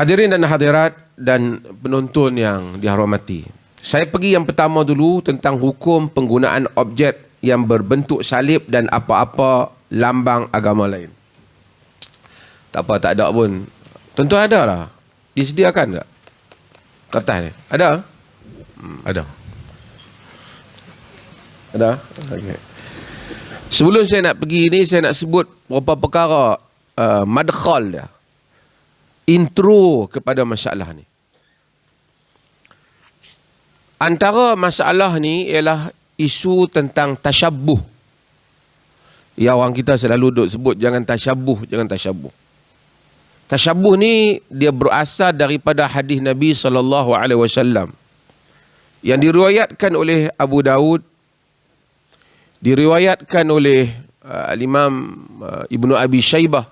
Hadirin dan hadirat dan penonton yang dihormati. Saya pergi yang pertama dulu tentang hukum penggunaan objek yang berbentuk salib dan apa-apa lambang agama lain. Tak apa, tak ada pun. Tentu ada lah. Disediakan tak? Kertas ni. Ada? Ada. Ada? Okay. Sebelum saya nak pergi ni, saya nak sebut beberapa perkara madkhal dia. Intro kepada masalah ni. Antara masalah ni ialah isu tentang tasyabbuh. Ya, orang kita selalu duk sebut jangan tasyabbuh, jangan tasyabbuh. Tasyabbuh ni dia berasal daripada hadis Nabi SAW yang diriwayatkan oleh Abu Daud, diriwayatkan oleh Imam Ibnu Abi Shaybah,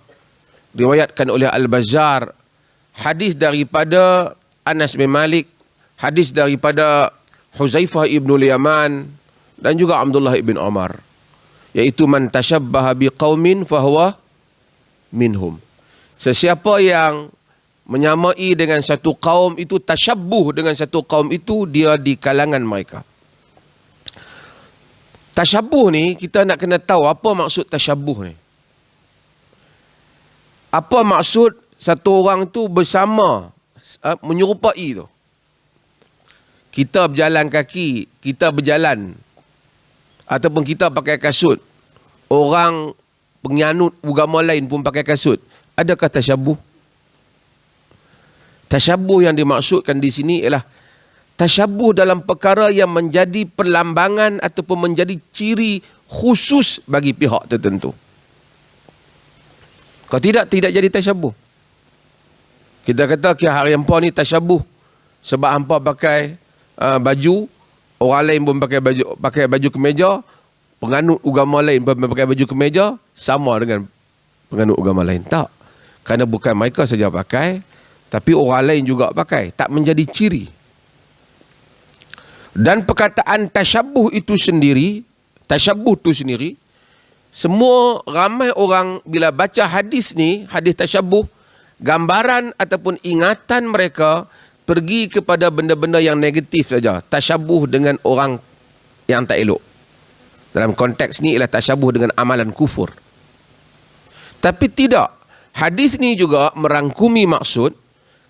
diriwayatkan oleh Al-Bazzar, hadis daripada Anas bin Malik, hadis daripada Huzaifah ibn Yaman dan juga Abdullah ibn Umar, iaitu man tashabbaha biqaumin fahuwa minhum. Sesiapa yang menyamai dengan satu kaum itu, tasyabbuh dengan satu kaum itu, dia di kalangan mereka. Tasyabbuh ni kita nak kena tahu apa maksud tasyabbuh ni. Apa maksud satu orang tu bersama, menyerupai tu. Kita berjalan kaki, kita berjalan ataupun kita pakai kasut, orang penganut agama lain pun pakai kasut. Adakah tasyabbuh? Tasyabbuh yang dimaksudkan di sini ialah tasyabbuh dalam perkara yang menjadi perlambangan ataupun menjadi ciri khusus bagi pihak tertentu. Kalau tidak jadi tasyabbuh. Kita kata hari hampa ni tasyabbuh sebab hampa pakai baju, orang lain pun pakai baju kemeja, penganut agama lain pun pakai baju kemeja, sama dengan penganut agama lain. Tak. Kerana bukan mereka saja pakai, tapi orang lain juga pakai. Tak menjadi ciri. Dan perkataan tasyabbuh itu sendiri, semua ramai orang bila baca hadis ni, hadis tasyabbuh, gambaran ataupun ingatan mereka pergi kepada benda-benda yang negatif saja. Tasyabbuh dengan orang yang tak elok. Dalam konteks ni ialah tasyabbuh dengan amalan kufur. Tapi tidak. Hadis ni juga merangkumi maksud,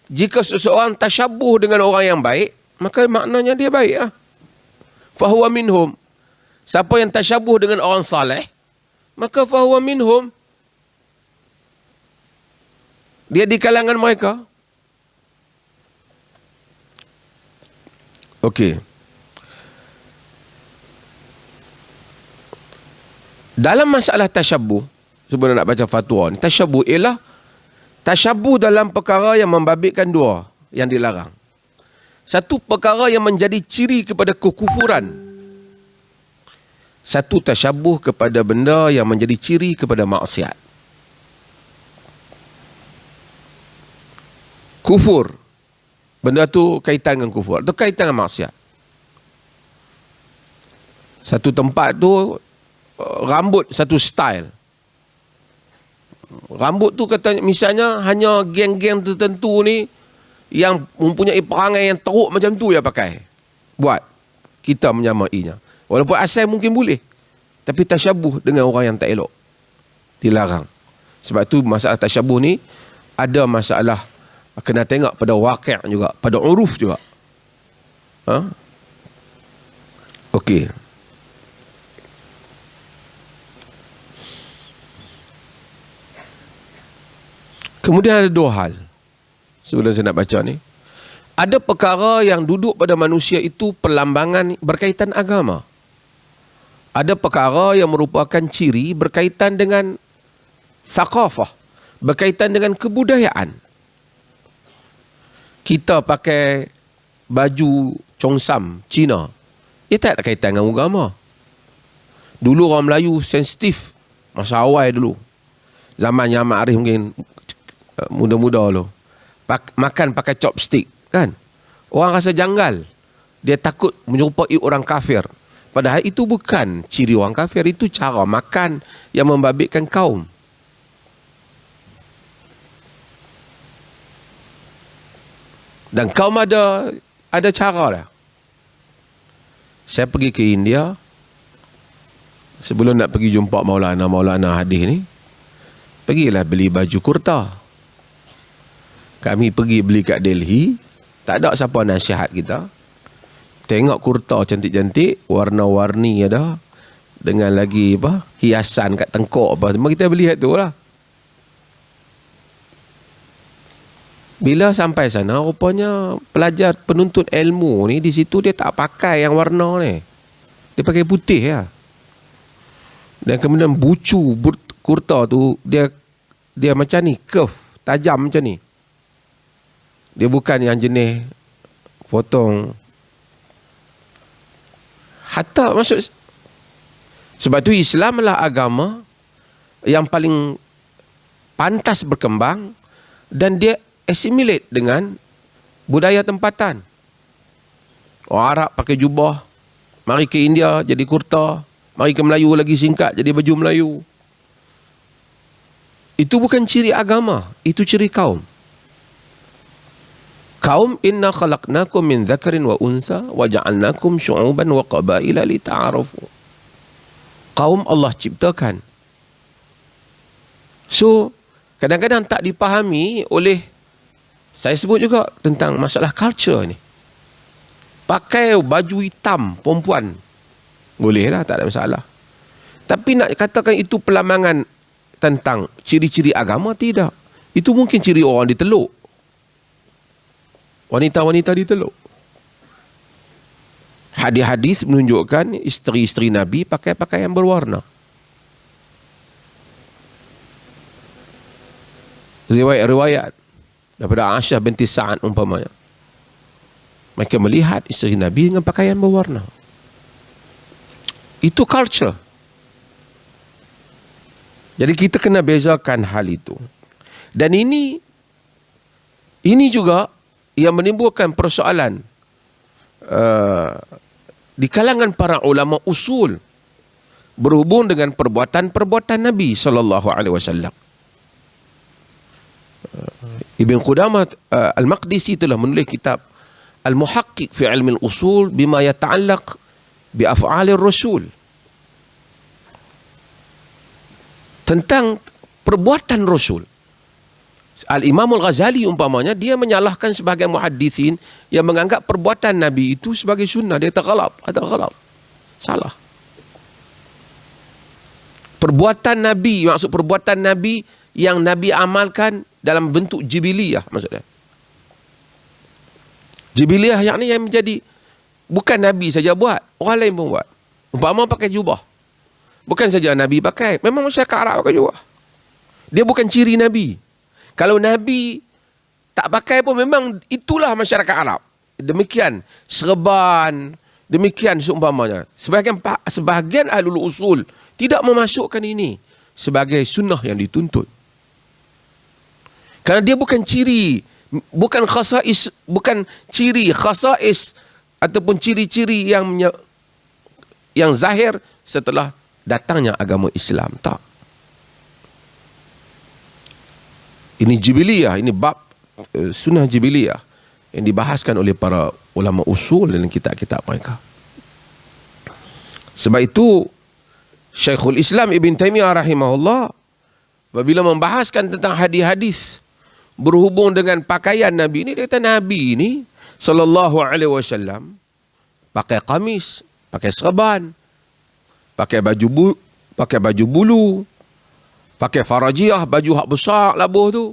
jika seseorang tasyabbuh dengan orang yang baik, maka maknanya dia baik lah. Fahuwa minhum. Siapa yang tasyabbuh dengan orang saleh, maka fahuwa minhum. Dia di kalangan mereka. Okey. Dalam masalah tasyabbuh, sebelum nak baca fatwa ni, tasyabbuh ialah tasyabbuh dalam perkara yang membabitkan dua yang dilarang. Satu perkara yang menjadi ciri kepada kekufuran. Satu tasyabbuh kepada benda yang menjadi ciri kepada maksiat. Kufur. Benda tu kaitan dengan kufur. Atau kaitan dengan maksiat. Satu tempat tu, rambut satu style. Rambut tu kata misalnya hanya geng-geng tertentu ni yang mempunyai perangai yang teruk macam tu yang pakai. Buat. Kita menyamainya. Walaupun asal mungkin boleh. Tapi tasyabbuh dengan orang yang tak elok. Dilarang. Sebab tu masalah tasyabbuh ni ada masalah kena tengok pada waqi' juga, pada uruf juga. Okey. Kemudian ada dua hal sebelum saya nak baca ni. Ada perkara yang duduk pada manusia itu perlambangan berkaitan agama. Ada perkara yang merupakan ciri berkaitan dengan thaqafah, berkaitan dengan kebudayaan. Kita pakai baju Cheongsam Cina, ia tak ada kaitan dengan agama. Dulu orang Melayu sensitif masa awal dulu. Zaman yang Mak Arif mungkin muda-muda lo. Makan pakai chopstick, kan? Orang rasa janggal. Dia takut menyerupai orang kafir. Padahal itu bukan ciri orang kafir, itu cara makan yang membabitkan kaum. Dan kaum ada cara lah. Saya pergi ke India, sebelum nak pergi jumpa Maulana Hadis ni, pergilah beli baju kurta. Kami pergi beli kat Delhi, tak ada siapa nasihat kita. Tengok kurta cantik-cantik, warna-warni ada, dengan lagi hiasan kat tengkok semua kita beli tu lah. Bila sampai sana, rupanya pelajar penuntut ilmu ni di situ dia tak pakai yang warna ni. Dia pakai putih ya. Dan kemudian bucu kurta tu dia macam ni, curve, tajam macam ni. Dia bukan yang jenis potong. Hatta maksud, sebab tu Islam adalah agama yang paling pantas berkembang dan dia assimilate dengan budaya tempatan. Orang Arab pakai jubah, mari ke India jadi kurta, mari ke Melayu lagi singkat jadi baju Melayu. Itu bukan ciri agama, itu ciri kaum. Kaum, inna khalaqnakum min dzakarin wa unsa wa ja'alnakum syu'uban wa qabaila lita'arafu. Kaum Allah ciptakan. So, kadang-kadang tak dipahami oleh, saya sebut juga tentang masalah culture ni. Pakai baju hitam perempuan, boleh lah, tak ada masalah. Tapi nak katakan itu pelamangan tentang ciri-ciri agama, tidak. Itu mungkin ciri orang diteluk. Wanita-wanita diteluk. Hadis-hadis menunjukkan isteri-isteri Nabi pakai pakaian berwarna. Riwayat-riwayat daripada Aisyah binti Sa'ad umpamanya, mereka melihat isteri Nabi dengan pakaian berwarna. Itu culture. Jadi kita kena bezakan hal itu. Dan ini juga yang menimbulkan persoalan di kalangan para ulama usul berhubung dengan perbuatan-perbuatan Nabi sallallahu alaihi wasallam. Ibn Qudamah Al-Maqdisi telah menulis kitab Al-Muhaqqiq fi ilmi al-usul bima yata'allaq bi af'alir rasul, tentang perbuatan rasul. Al-Imam Al-Ghazali umpamanya, dia menyalahkan sebahagian muhaddisin yang menganggap perbuatan Nabi itu sebagai sunnah. Dia kata ghalat, salah. Perbuatan Nabi, maksud perbuatan Nabi yang Nabi amalkan dalam bentuk jibiliyah maksudnya. Jibiliyah yakni yang menjadi, bukan Nabi saja buat, orang lain pun buat. Umpama pakai jubah, bukan saja Nabi pakai, memang masyarakat Arab pakai jubah. Dia bukan ciri Nabi. Kalau Nabi tak pakai pun memang itulah masyarakat Arab. Demikian serban, demikian seumpamanya. Sebahagian ahlul usul tidak memasukkan ini sebagai sunnah yang dituntut. Kerana dia bukan ciri, bukan khasais, bukan ciri khasais ataupun ciri-ciri yang zahir setelah datangnya agama Islam. Tak. Ini jibiliyah, ini bab sunnah jibiliyah yang dibahaskan oleh para ulama usul dalam kitab-kitab mereka. Sebab itu Syekhul Islam Ibn Taimiyah rahimahullah apabila membahaskan tentang hadis-hadis berhubung dengan pakaian Nabi ini, dia kata Nabi ini sallallahu alaihi wasallam pakai kamis, pakai serban, pakai baju bulu, pakai farajiah, baju hak besar labuh tu.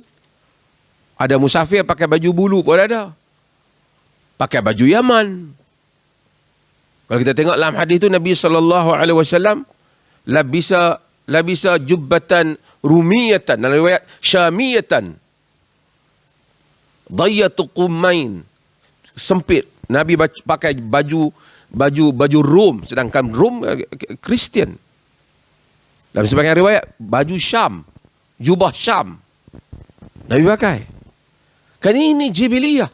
Ada musafir pakai baju bulu pun ada. Pakai baju Yaman. Kalau kita tengok dalam hadis tu, Nabi sallallahu alaihi wasallam labisa jubbatan rumiyatan, dalam riwayat syamiyatan, dayatu qummain, sempit. Nabi pakai baju Rom, sedangkan Rom Kristian. Dalam sebagian riwayat baju Syam, jubah Syam Nabi pakai. Kan ini jibiliyah.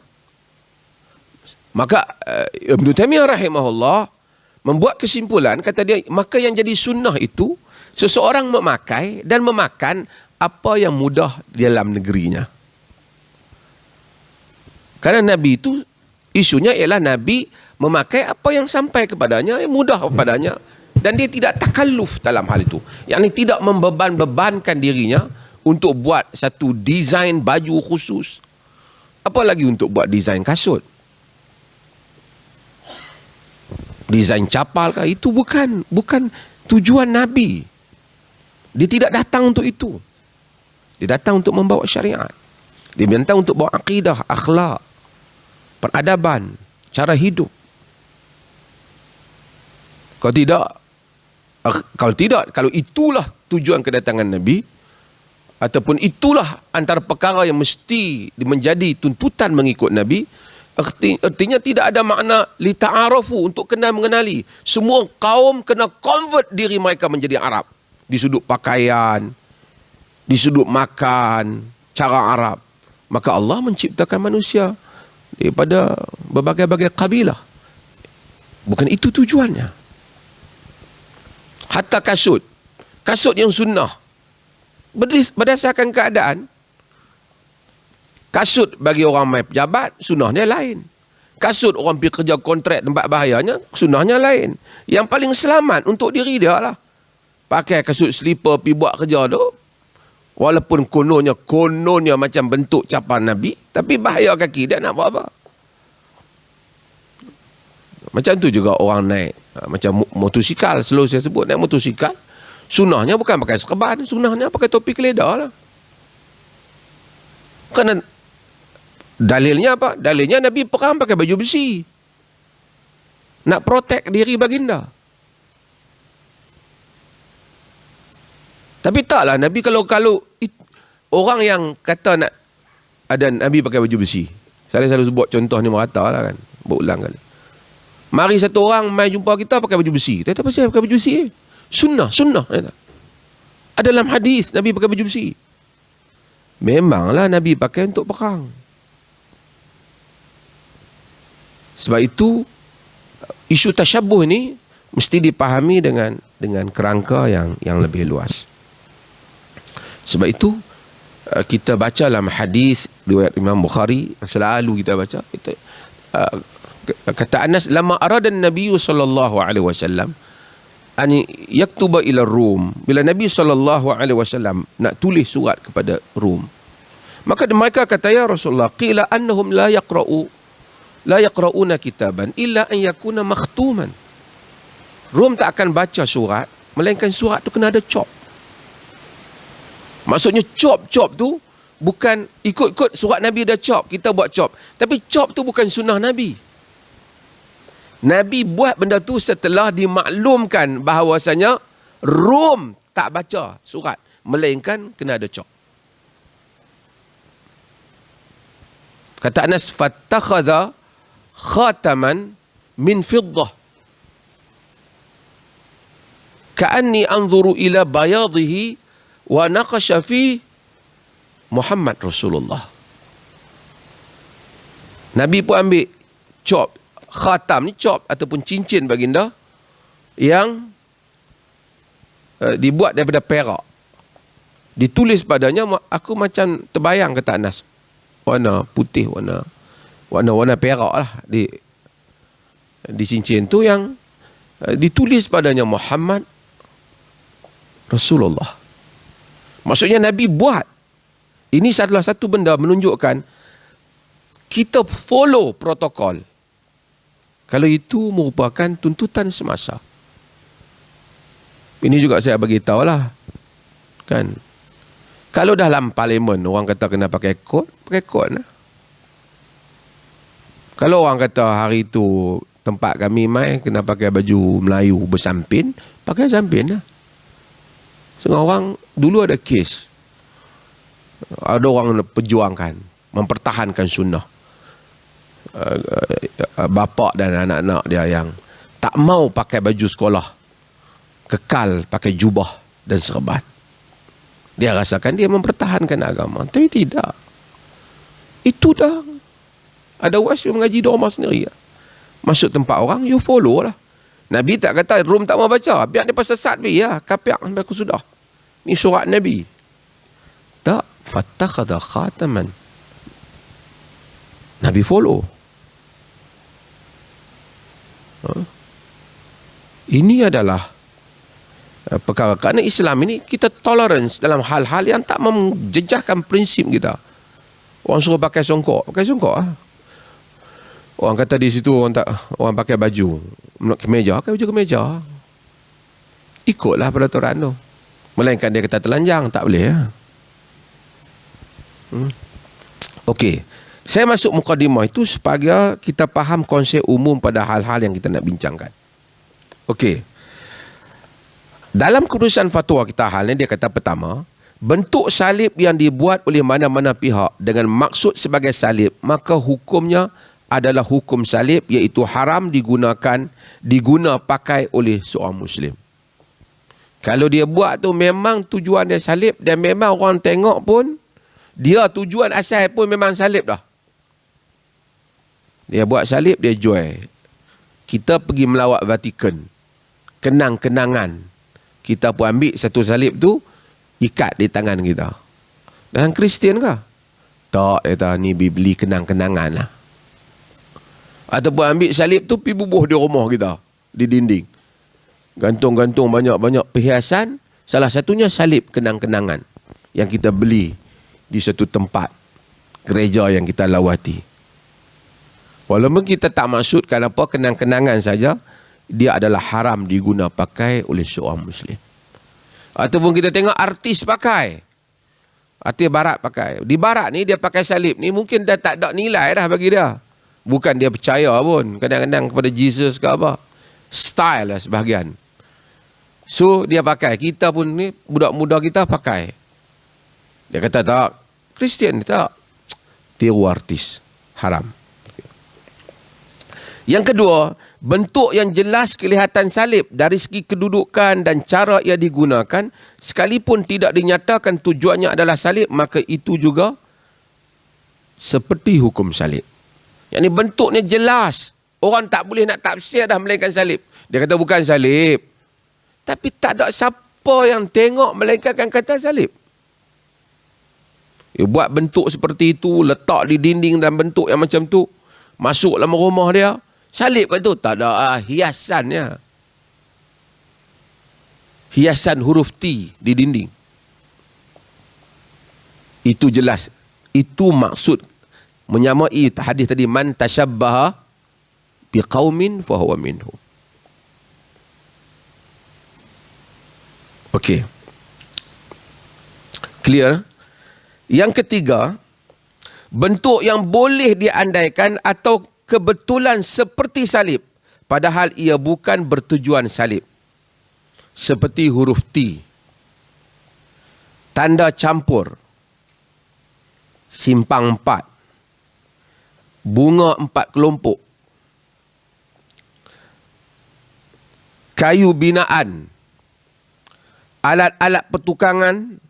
Maka Ibn Taimiyah rahimahullah membuat kesimpulan, kata dia, maka yang jadi sunnah itu seseorang memakai dan memakan apa yang mudah di dalam negerinya. Kerana Nabi itu, isunya ialah Nabi memakai apa yang sampai kepadanya, yang mudah kepadanya. Dan dia tidak takalluf dalam hal itu. Yang ini tidak membeban-bebankan dirinya untuk buat satu desain baju khusus. Apalagi untuk buat desain kasut. Desain capal kah? Itu bukan tujuan Nabi. Dia tidak datang untuk itu. Dia datang untuk membawa syariat. Dia datang untuk bawa akidah, akhlak, peradaban, cara hidup. Kalau itulah tujuan kedatangan Nabi, ataupun itulah antara perkara yang mesti menjadi tuntutan mengikut Nabi, artinya tidak ada makna li ta'arafu, untuk kenal mengenali. Semua kaum kena convert diri mereka menjadi Arab. Di sudut pakaian, di sudut makan, cara Arab. Maka Allah menciptakan manusia daripada berbagai-bagai kabilah. Bukan itu tujuannya. Hatta kasut yang sunnah, berdasarkan keadaan. Kasut bagi orang main pejabat, sunnahnya lain. Kasut orang pergi kerja kontrak tempat bahayanya, sunnahnya lain. Yang paling selamat untuk diri dia lah, pakai kasut slipper pergi buat kerja tu. Walaupun kononnya macam bentuk capan Nabi, tapi bahaya kaki dia, nak buat apa? Macam tu juga orang naik, macam motosikal, selalu saya sebut, naik motosikal, sunnahnya bukan pakai serban, sunnahnya pakai topi keledar lah. Kerana dalilnya apa? Dalilnya Nabi perang pakai baju besi. Nak protect diri baginda. Tapi taklah Nabi kalau orang yang kata nak ada Nabi pakai baju besi. Saya selalu sebut contoh ni merata lah kan. Berulang kali. Mari satu orang mai jumpa kita pakai baju besi. Dia kata pasal pakai baju besi. Sunnah. Ada dalam hadis Nabi pakai baju besi. Memanglah Nabi pakai untuk perang. Sebab itu isu tasyabuh ni mesti dipahami dengan kerangka yang lebih luas. Sebab itu kita baca dalam hadis riwayat Imam Bukhari, selalu kita baca, kata Anas, lama arada Nabi sallallahu alaihi wasallam an yaktuba ila Rum, bila Nabi sallallahu alaihi wasallam nak tulis surat kepada Rum, maka mereka kata, ya Rasulullah, qila annahum la yaqra'una kitaban illa an yakuna makhtuman. Rum tak akan baca surat melainkan surat tu kena ada cop. Maksudnya cop tu bukan ikut-ikut surat Nabi dah cop, kita buat cop. Tapi cop tu bukan sunnah Nabi. Nabi buat benda tu setelah dimaklumkan bahawasanya Rom tak baca surat, melainkan kena ada cop. Kata Anas, fattakhadha khataman min fiddah ka'anni anzuru ila bayadihi wa naqasha fi Muhammad Rasulullah. Nabi pun ambil cop, khatam ni cop ataupun cincin baginda yang dibuat daripada perak. Ditulis padanya, aku macam terbayang, kata Anas, warna putih, warna perak lah di cincin tu, yang ditulis padanya Muhammad Rasulullah. Maksudnya Nabi buat. Ini salah satu benda menunjukkan kita follow protokol. Kalau itu merupakan tuntutan semasa. Ini juga saya bagi tahu lah. Kan? Kalau dalam parlimen orang kata kena pakai kod lah. Kalau orang kata hari tu tempat kami mai kena pakai baju Melayu bersampin, pakai sampin lah. Setengah orang dulu ada kes. Ada orang perjuangkan, mempertahankan sunnah. Bapa dan anak-anak dia yang tak mau pakai baju sekolah, kekal pakai jubah dan serban. Dia rasakan dia mempertahankan agama. Tapi tidak. Itu dah. Ada was you mengaji di rumah sendiri. Masuk tempat orang, you follow lah. Nabi tak kata Rum tak mau baca, biar dia sesat ya, kapiak sampai aku sudah. Ni surat Nabi. Tak, fattakhadha khataman Nabi follow. Ini adalah perkara. Kerana Islam ini kita tolerance dalam hal-hal yang tak menjejahkan prinsip kita. Orang suruh pakai songkok lah. Orang kata di situ orang pakai baju kemeja, pakai baju kemeja. Ikutlah peraturan tu. Melainkan dia kata telanjang, tak boleh ya. Okey. Saya masuk mukadimah itu supaya kita faham konsep umum pada hal-hal yang kita nak bincangkan. Okey. Dalam keputusan fatwa kita hal ni dia kata pertama, bentuk salib yang dibuat oleh mana-mana pihak dengan maksud sebagai salib, maka hukumnya adalah hukum salib, iaitu haram diguna pakai oleh seorang Muslim. Kalau dia buat tu memang tujuan dia salib dan memang orang tengok pun dia tujuan asal pun memang salib dah. Dia buat salib, dia jual. Kita pergi melawat Vatikan, kenang-kenangan. Kita pun ambil satu salib tu, ikat di tangan kita. Dan Kristian kah? Tak, dia kata ni beli kenang-kenangan lah. Ataupun ambil salib tu, pergi bubuh di rumah kita, di dinding. Gantung-gantung banyak-banyak perhiasan. Salah satunya salib kenang-kenangan yang kita beli di satu tempat gereja yang kita lawati. Walaupun kita tak maksudkan apa, kenang-kenangan saja, dia adalah haram diguna pakai oleh seorang Muslim. Ataupun kita tengok artis pakai. Artis barat pakai. Di barat ni dia pakai salib ni mungkin dah tak ada nilai dah bagi dia. Bukan dia percaya pun kadang-kadang kepada Jesus ke apa. Style lah sebahagian. So dia pakai. Kita pun ni budak-muda kita pakai. Dia kata tak. Kristian tak. Tiru artis. Haram. Yang kedua, bentuk yang jelas kelihatan salib dari segi kedudukan dan cara ia digunakan, sekalipun tidak dinyatakan tujuannya adalah salib, maka itu juga seperti hukum salib. Yang ni bentuknya jelas. Orang tak boleh nak tafsir dah melainkan salib. Dia kata bukan salib. Tapi tak ada siapa yang tengok melainkan kata salib. Dia buat bentuk seperti itu, letak di dinding dalam bentuk yang macam tu. Masuk dalam rumah dia. Salib kat tu tak ada hiasannya. Hiasan huruf T di dinding. Itu jelas. Itu maksud menyamai hadis tadi, man tashabbaha biqaumin fahuwa minhum. Okey. Clear? Yang ketiga, bentuk yang boleh diandaikan atau kebetulan seperti salib, padahal ia bukan bertujuan salib. Seperti huruf T, tanda campur, simpang 4, bunga 4 kelompok, kayu binaan, alat-alat pertukangan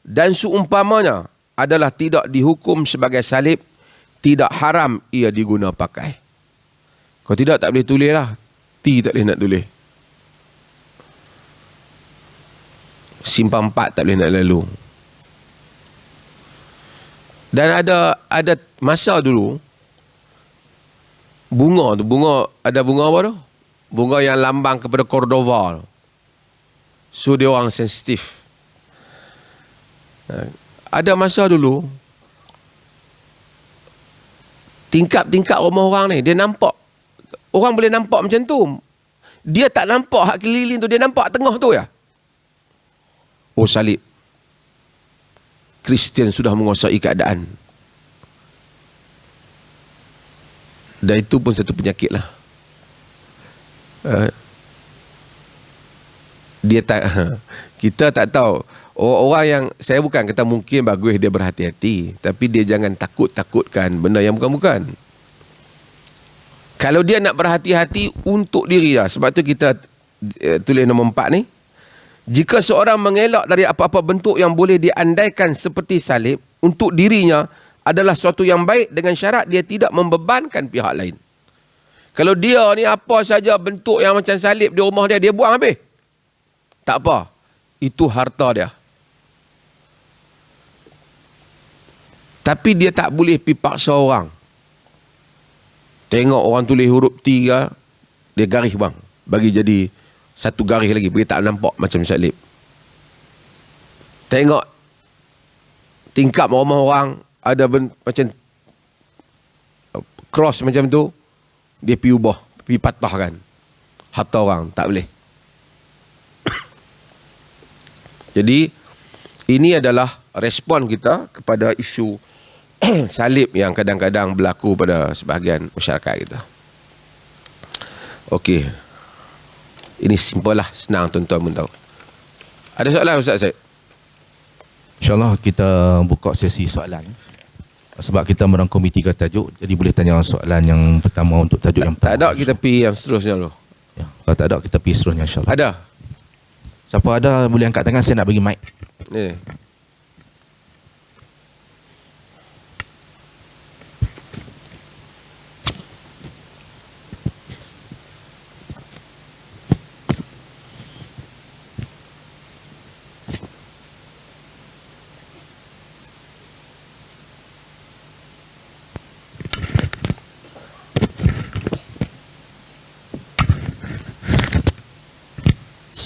dan seumpamanya adalah tidak dihukum sebagai salib. Tidak haram ia diguna pakai. Kalau tidak, tak boleh tulis lah. T tak boleh nak tulis. Simpang 4 tak boleh nak lalu. Dan ada masa dulu, bunga tu, ada bunga apa tu? Bunga yang lambang kepada Cordova tu. So dia orang sensitif. Ada masa dulu, tingkap-tingkap rumah orang ni, dia nampak. Orang boleh nampak macam tu. Dia tak nampak hak keliling tu, dia nampak tengah tu ya. Oh salib. Kristian sudah menguasai keadaan. Dan itu pun satu penyakit lah. Kita tak tahu. Orang yang, saya bukan kata mungkin bagus dia berhati-hati, tapi dia jangan takut-takutkan benda yang bukan-bukan. Kalau dia nak berhati-hati untuk diri lah. Sebab tu kita tulis nombor 4 ni. Jika seorang mengelak dari apa-apa bentuk yang boleh diandaikan seperti salib untuk dirinya adalah suatu yang baik dengan syarat dia tidak membebankan pihak lain. Kalau dia ni apa saja bentuk yang macam salib di rumah dia, dia buang habis. Tak apa. Itu harta dia. Tapi dia tak boleh pergi paksa orang Tengok orang tulis huruf T ke, dia garis bang. Bagi jadi satu garis lagi, bagi tak nampak macam salib. Tengok tingkap rumah orang ada macam cross macam tu, dia pergi ubah, pergi patahkan. Harta orang, tak boleh. Jadi ini adalah respon kita kepada isu salib yang kadang-kadang berlaku pada sebahagian masyarakat kita. Okey. Ini simple lah, senang tuan-tuan pun tahu. Ada soalan Ustaz Syed? InsyaAllah kita buka sesi soalan. Sebab kita merangkum tiga tajuk, jadi boleh tanya soalan yang pertama untuk tajuk yang pertama. Tak ada, kita pergi yang seterusnya dulu. Ya, kalau tak ada, kita pergi seterusnya insyaAllah. Ada? Siapa ada boleh angkat tangan, saya nak bagi mic. Ni.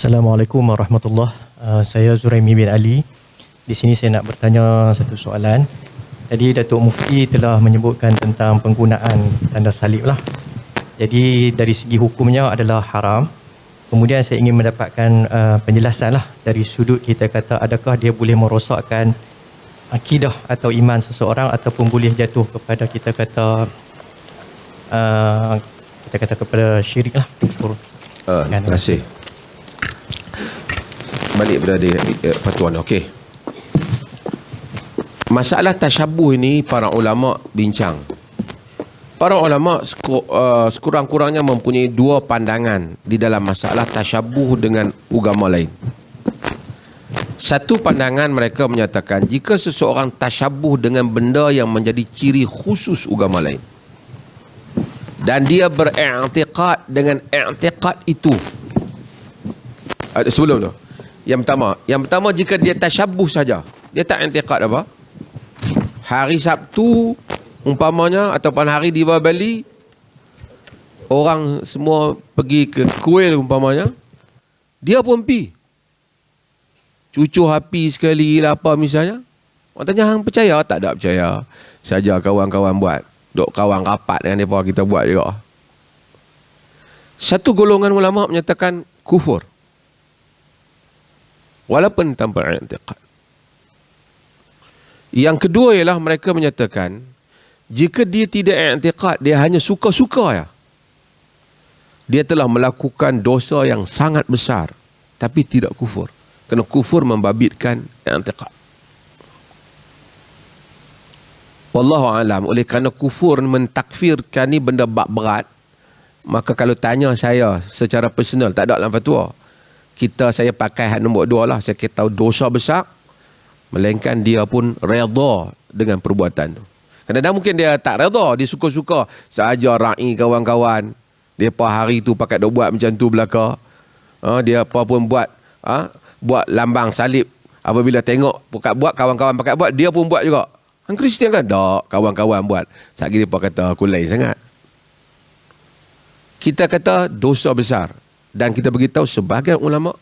Assalamualaikum warahmatullahi wabarakatuh. Saya Zuraimi bin Ali. Di sini saya nak bertanya satu soalan. Jadi Datuk Mufti telah menyebutkan tentang penggunaan tanda salib lah. Jadi dari segi hukumnya adalah haram. Kemudian saya ingin mendapatkan penjelasan lah dari sudut kita kata adakah dia boleh merosakkan akidah atau iman seseorang ataupun boleh jatuh kepada kita kata kepada syirik lah. Terima kasih. Balik pada fatwa. Okey. Masalah tasyabuh ini para ulama bincang. Para ulama sekurang-kurangnya mempunyai dua pandangan di dalam masalah tasyabuh dengan agama lain. Satu pandangan mereka menyatakan jika seseorang tasyabuh dengan benda yang menjadi ciri khusus agama lain dan dia beriktikad dengan iktikad itu. Sebelum tu, yang pertama jika dia tasyabuh saja, dia tak iktikad apa, hari Sabtu umpamanya ataupun hari Diwali orang semua pergi ke kuil umpamanya, dia pun pergi cucuk api sekali lah apa misalnya. Orang tanya hang percaya? Tak ada percaya, saja kawan-kawan buat, dok kawan rapat dengan mereka, kita buat juga. Satu golongan ulama menyatakan kufur walaupun tanpa i'tiqad. Yang kedua ialah mereka menyatakan jika dia tidak i'tiqad, dia hanya suka-suka ya, dia telah melakukan dosa yang sangat besar tapi tidak kufur. Kerana kufur membabitkan i'tiqad. Wallahu alam. Oleh kerana kufur mentakfirkan ni benda berat, maka kalau tanya saya secara personal, tak ada dalam fatwa, saya pakai had nombor 2 lah. Saya kata tahu dosa besar, melainkan dia pun redha dengan perbuatan tu. Kadang-kadang mungkin dia tak redha, dia suka-suka saja ra'i kawan-kawan. Dia apa hari tu pakai dok buat macam tu belaka. Dia apa pun buat, buat lambang salib. Apabila tengok buat kawan-kawan pakai buat, dia pun buat juga. Hang Kristian kan? Tak, kawan-kawan buat. Satgi dia kata aku lain sangat. Kita kata dosa besar. Dan kita beritahu sebahagian ulama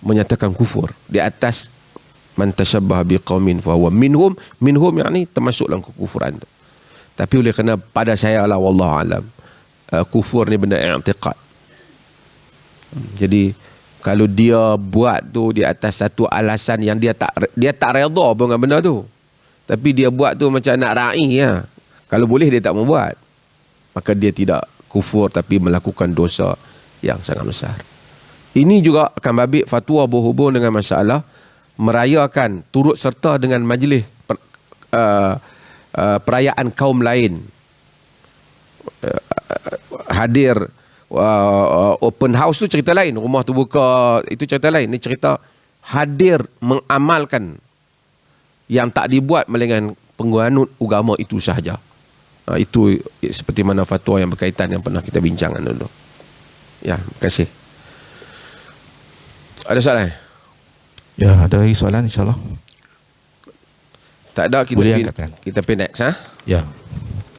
menyatakan kufur di atas man tashabbaha biqaumin fa huwa minhum yakni termasuk dalam kekufuran tu. Tapi oleh kerana pada saya lah wallahu alam, kufur ni benda i'tiqad. Jadi kalau dia buat tu di atas satu alasan yang dia tak redha pun dengan benda tu, tapi dia buat tu macam nak ra'i ya, kalau boleh dia tak mau buat, maka dia tidak kufur tapi melakukan dosa yang sangat besar. Ini juga akan babit fatwa berhubung dengan masalah merayakan, turut serta dengan majlis perayaan kaum lain, hadir open house tu cerita lain, rumah tu buka itu cerita lain. Ini cerita hadir mengamalkan yang tak dibuat melainkan penganut agama itu sahaja. Itu seperti mana fatwa yang berkaitan yang pernah kita bincangkan dulu. Ya, terima kasih. Ada soalan? Ya, ada lagi soalan insyaAllah. Tak ada, kita pergi next. Ya.